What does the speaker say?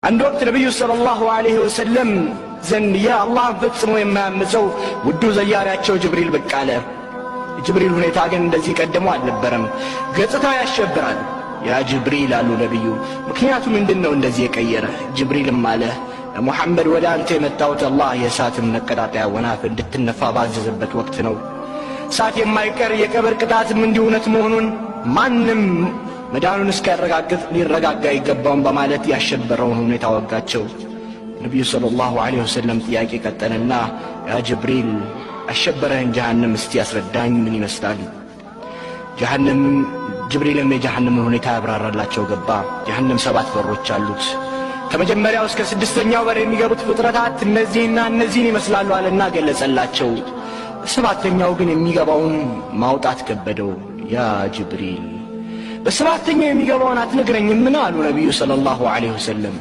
عند وقت النبي صلى الله عليه وسلم زن يا الله فتصمو የማያምፀው ውዱ ዘያሪያቸው ጅብሪል ብቅ አለ። ጅብሪል ሁኔታ ግን እንደዚህ ቀደሙ አልነበረም። ገጽታው ያሸብራል። ያ ጅብሪል አሉ ነብዩ፣ ምክንያቱ ምንድነው እንደዚህ የቀየረ? ጅብሪልም አለ ሙሐመድ ወደ አንተ የመጣሁት አላህ የእሳትን መቀጣጠያ ወናፍ እንድትነፋ ባዘዘበት ወቅት ነው። እሳት የማይቀር የቀብር ቅጣትም እንዲሁ እውነት መሆኑን ማንም መዳኑን እስኪያረጋግጥ ሊረጋጋ ይገባውን በማለት ያሸበረውን ሁኔታ ወጋቸው። ነብዩ ሰለላሁ ዐለይሂ ወሰለም ጥያቄ ቀጠለና ያ ጅብሪል አሸበረህን ጀሃነም እስቲ ያስረዳኝ ምን ይመስላል? ጅብሪልም የጀሃነምን ሁኔታ ያብራራላቸው ገባ። ጀሃነም 7 በሮች አሉት። ከመጀመሪያው እስከ 6ኛው በር የሚገቡት ፍጥረታት እነዚህና እነዚህን ይመስላሉ አለና ገለጸላቸው። 7ኛው ግን የሚገባውን ማውጣት ከበደው። ያ ጅብሪል በ7ኛው የሚገባውን አትነግረኝም? ምን አሉ ነብዩ ሰለላሁ ዐለይሂ ወሰለም።